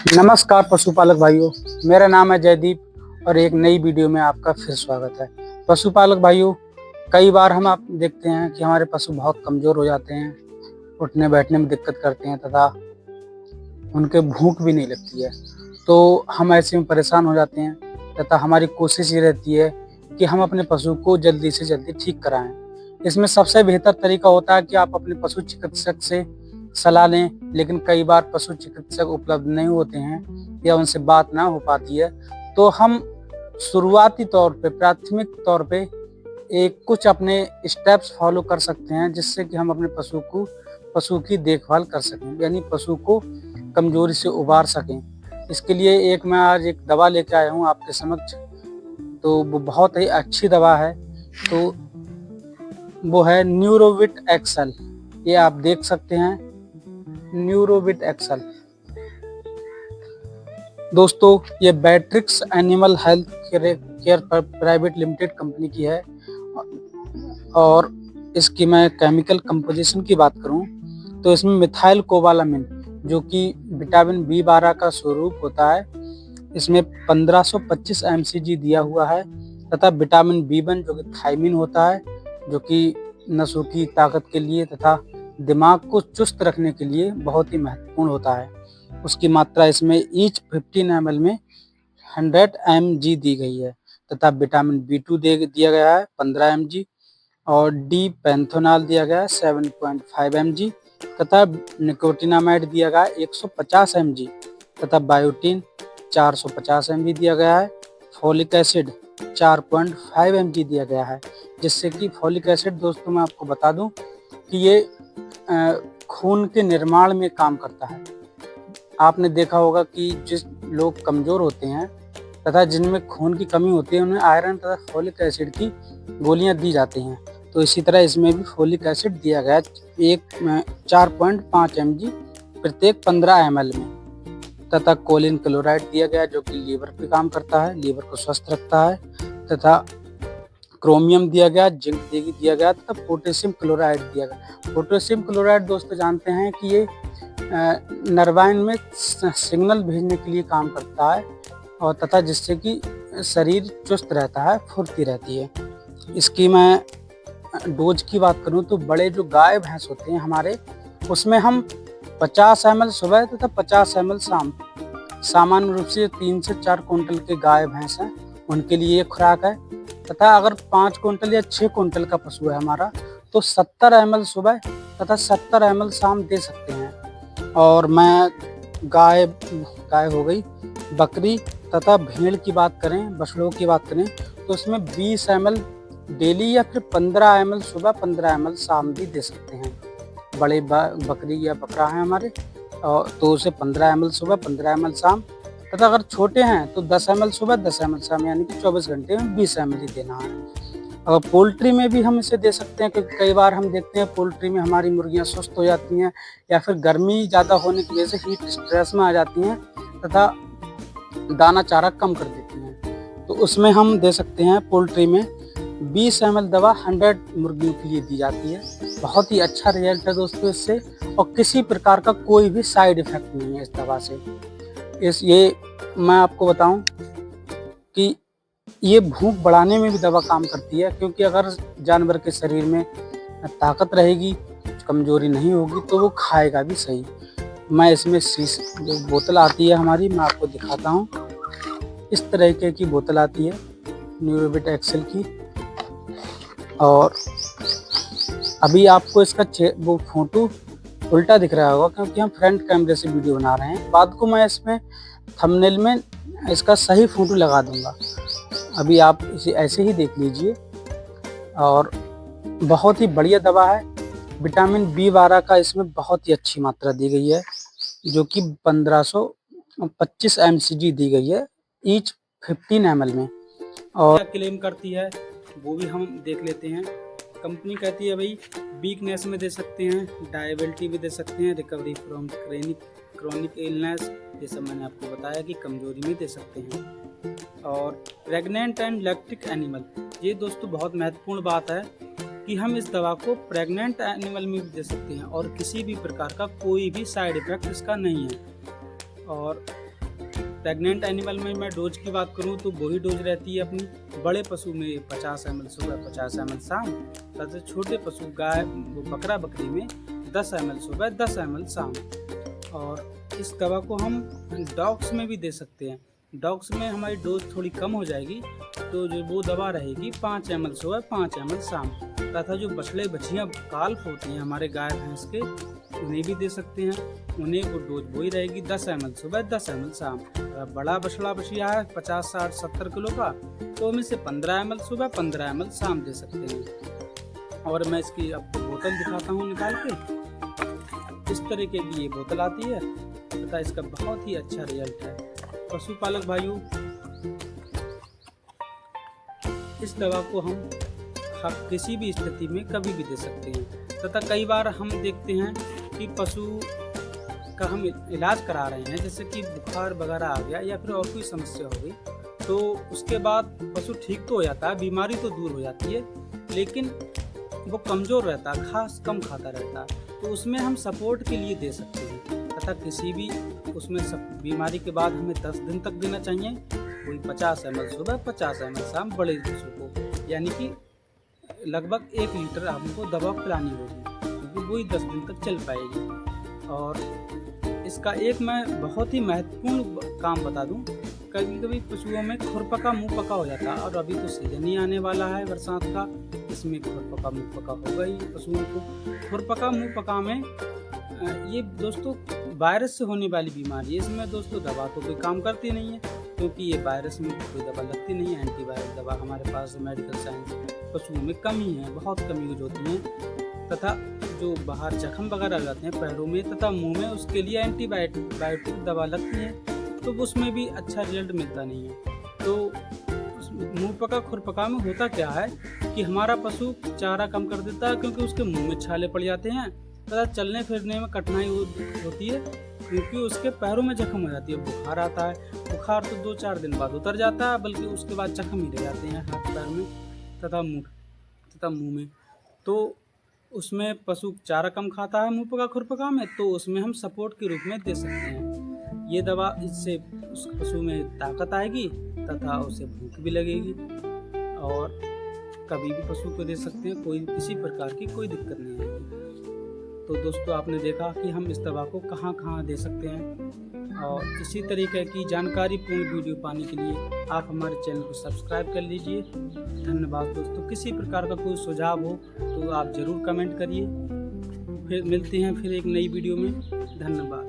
नमस्कार पशुपालक भाइयों, मेरा नाम है जयदीप और एक नई वीडियो में आपका फिर स्वागत है। पशुपालक भाइयों, कई बार हम आप देखते हैं कि हमारे पशु बहुत कमज़ोर हो जाते हैं, उठने बैठने में दिक्कत करते हैं तथा उनके भूख भी नहीं लगती है। तो हम ऐसे में परेशान हो जाते हैं तथा हमारी कोशिश ये रहती है कि हम अपने पशु को जल्दी से जल्दी ठीक कराएं। इसमें सबसे बेहतर तरीका होता है कि आप अपने पशु चिकित्सक से सलाह लें, लेकिन कई बार पशु चिकित्सक उपलब्ध नहीं होते हैं या उनसे बात ना हो पाती है, तो हम शुरुआती तौर पे, प्राथमिक तौर पे कुछ अपने स्टेप्स फॉलो कर सकते हैं, जिससे कि हम अपने पशु की देखभाल कर सकें, यानी पशु को कमजोरी से उबार सकें। इसके लिए मैं आज एक दवा लेके आया हूँ आपके समक्ष। तो वो बहुत ही अच्छी दवा है, तो वो है न्यूरोविट एक्सल। ये आप देख सकते हैं, न्यूरोविट एक्सल। दोस्तों, ये Beatrix animal health care private limited company की है और इसकी मैं केमिकल कंपोजिशन की बात करूं तो इसमें मिथाइल कोबालामिन, जो कि विटामिन B12 का स्वरूप होता है, इसमें 1525 mcg दिया हुआ है तथा विटामिन B1 जो कि थायमिन होता है, जो कि नसों की ताकत के लिए तथा दिमाग को चुस्त रखने के लिए बहुत ही महत्वपूर्ण होता है। उसकी मात्रा इसमें ईच 15 ml में 100 mg दी गई है तथा विटामिन B2 दिया गया है 15 mg और डी पैंथोनाल दिया गया है 7.5 mg तथा निकोटिनामाइड दिया गया है 150 mg तथा बायोटीन 450 mg दिया गया है। फॉलिक एसिड 4.5 mg दिया गया है, जिससे कि फॉलिक एसिड, दोस्तों मैं आपको बता दूं कि ये खून के निर्माण में काम करता है। आपने देखा होगा कि जिस लोग कमज़ोर होते हैं तथा जिनमें खून की कमी होती है, उन्हें आयरन तथा फॉलिक एसिड की गोलियां दी जाती हैं। तो इसी तरह इसमें भी फॉलिक एसिड दिया गया है 4.5 mg प्रत्येक 15 ml में तथा कोलिन क्लोराइड दिया गया, जो कि लीवर पे काम करता है, लीवर को स्वस्थ रखता है तथा क्रोमियम दिया गया, जिंक दिया गया तथा पोटेशियम क्लोराइड दिया गया। पोटेशियम क्लोराइड दोस्तों जानते हैं कि ये नर्वाइन में सिग्नल भेजने के लिए काम करता है और तथा जिससे कि शरीर चुस्त रहता है, फुर्ती रहती है। इसकी मैं डोज की बात करूं तो बड़े जो गाय भैंस होते हैं हमारे, उसमें हम 50 ml सुबह तथा 50 ml शाम, सामान्य रूप से 3 से 4 क्विंटल के गाय भैंस हैं उनके लिए खुराक है तथा अगर 5 क्विंटल या 6 क्विंटल का पशु है हमारा, तो 70 ml सुबह तथा 70 ml शाम दे सकते हैं। और मैं गाय हो गई, बकरी तथा भेड़ की बात करें, बछड़ों की बात करें, तो उसमें 20 ml डेली या फिर 15 ml सुबह 15 ml शाम भी दे सकते हैं। बड़े बकरी या बकरा है हमारे, और तो उसे 15 ml सुबह 15 ml शाम तथा अगर छोटे हैं तो 10 ml सुबह 10 ml शाम, यानी कि 24 घंटे में 20 ml ही देना है। अगर पोल्ट्री में भी हम इसे दे सकते हैं, क्योंकि कई बार हम देखते हैं पोल्ट्री में हमारी मुर्गियां सुस्त हो जाती हैं या फिर गर्मी ज़्यादा होने की वजह से हीट स्ट्रेस में आ जाती हैं तथा दाना चारा कम कर देती हैं, तो उसमें हम दे सकते हैं। पोल्ट्री में 20 ml दवा 100 मुर्गियों के लिए दी जाती है। बहुत ही अच्छा रिजल्ट है दोस्तों इससे, और किसी प्रकार का कोई भी साइड इफेक्ट नहीं है इस दवा से। ये मैं आपको बताऊं कि ये भूख बढ़ाने में भी दवा काम करती है, क्योंकि अगर जानवर के शरीर में ताकत रहेगी, कमजोरी नहीं होगी, तो वो खाएगा भी सही। मैं इसमें जो बोतल आती है हमारी, मैं आपको दिखाता हूँ। इस तरीके की बोतल आती है न्यूरोविट एक्सेल की, और अभी आपको इसका वो फोटो उल्टा दिख रहा होगा, क्योंकि हम फ्रंट कैमरे से वीडियो बना रहे हैं। बाद को मैं इसमें थंबनेल में इसका सही फोटो लगा दूंगा। अभी आप इसे ऐसे ही देख लीजिए। और बहुत ही बढ़िया दवा है। विटामिन B12 का इसमें बहुत ही अच्छी मात्रा दी गई है, जो कि 1525 mcg दी गई है ईच 15 ml में। और क्या क्लेम करती है वो भी हम देख लेते हैं। कंपनी कहती है भाई वीकनेस में दे सकते हैं, डायबिलिटी भी दे सकते हैं, रिकवरी फ्रॉम क्रोनिक इलनेस, ये सब मैंने आपको बताया कि कमजोरी में दे सकते हैं। और प्रेग्नेंट एंड लैक्टिक एनिमल, ये दोस्तों बहुत महत्वपूर्ण बात है कि हम इस दवा को प्रेग्नेंट एनिमल में भी दे सकते हैं और किसी भी प्रकार का कोई भी साइड इफेक्ट इसका नहीं है। और प्रेग्नेंट एनिमल में मैं डोज की बात करूं तो वही डोज रहती है अपनी। बड़े पशु में 50 ml सुबह 50 ml शाम, सबसे छोटे पशु गाय बकरा बकरी में 10 ml सुबह 10 ml शाम। और इस दवा को हम डॉग्स में भी दे सकते हैं। डॉग्स में हमारी डोज थोड़ी कम हो जाएगी, तो जो वो दवा रहेगी 5 ml सुबह 5 ml शाम। तथा जो बछड़े बछियाँ काल्फ होती हैं हमारे गाय भैंस के, उन्हें भी दे सकते हैं। उन्हें वो डोज वही रहेगी 10 ml सुबह 10 ml शाम। बड़ा बछड़ा बछिया है 50 60 70 किलो का, तो हम इसे 15 ml सुबह 15 ml शाम दे सकते हैं। और मैं इसकी आपको बोतल दिखाता हूँ निकाल के। इस तरीके की ये बोतल आती है तथा इसका बहुत ही अच्छा रिजल्ट है। पशुपालक भाइयों, इस दवा को हम किसी भी स्थिति में कभी भी दे सकते हैं। तथा कई बार हम देखते हैं कि पशु का हम इलाज करा रहे हैं, जैसे कि बुखार वगैरह आ गया या फिर और कोई समस्या हो गई, तो उसके बाद पशु ठीक तो हो जाता है, बीमारी तो दूर हो जाती है, लेकिन वो कमज़ोर रहता है, घास कम खाता रहता है, तो उसमें हम सपोर्ट के लिए दे सकते हैं। तथा किसी भी उसमें बीमारी के बाद हमें 10 दिन तक देना चाहिए। कोई 50 ml सुबह 50 ml शाम बड़े पशु को, यानी कि लगभग 1 लीटर हमको दवा पिलानी होगी, क्योंकि वही 10 दिन तक चल पाएगी। और इसका एक मैं बहुत ही महत्वपूर्ण काम बता दूं, कभी कभी पशुओं में खुरपका मुँह पका हो जाता है, और अभी तो सीजन ही आने वाला है बरसात का, इसमें खुरपका मुँह पका होगा ही पशुओं को। खुरपका मुँह पका में ये दोस्तों वायरस से होने वाली बीमारी है। इसमें दोस्तों दवा तो कोई काम करती नहीं है, क्योंकि ये वायरस में कोई दवा लगती नहीं है। एंटीवायरस दवा हमारे पास मेडिकल साइंस पशुओं में कमी है, बहुत कम यूज होती है। तथा जो बाहर जख्म वगैरह लगाते हैं पैरों में तथा मुंह में, उसके लिए एंटीबायोटिक दवा लगती है, तो उसमें भी अच्छा रिजल्ट मिलता नहीं है। तो मुँह पका खुरपका में होता क्या है कि हमारा पशु चारा कम कर देता है, क्योंकि उसके मुँह में छाले पड़ जाते हैं तथा चलने फिरने में कठिनाई होती है, क्योंकि उसके पैरों में जख्म हो जाती है। बुखार आता है, बुखार तो 2-4 दिन बाद उतर जाता है, बल्कि उसके बाद जख्म ही रह जाते हैं हाथ पैर में तथा मुंह में। तो उसमें पशु चारा कम खाता है मुँह पका खुरपका में, तो उसमें हम सपोर्ट के रूप में दे सकते हैं ये दवा। इससे उस पशु में ताकत आएगी तथा उसे भूख भी लगेगी, और कभी भी पशु को दे सकते हैं, कोई किसी प्रकार की कोई दिक्कत नहीं आएगी। तो दोस्तों, आपने देखा कि हम इस दवा को कहाँ कहाँ दे सकते हैं, और इसी तरीके की जानकारी पूर्ण वीडियो पाने के लिए आप हमारे चैनल को सब्सक्राइब कर लीजिए। धन्यवाद दोस्तों। किसी प्रकार का कोई सुझाव हो तो आप ज़रूर कमेंट करिए। फिर मिलते हैं फिर एक नई वीडियो में। धन्यवाद।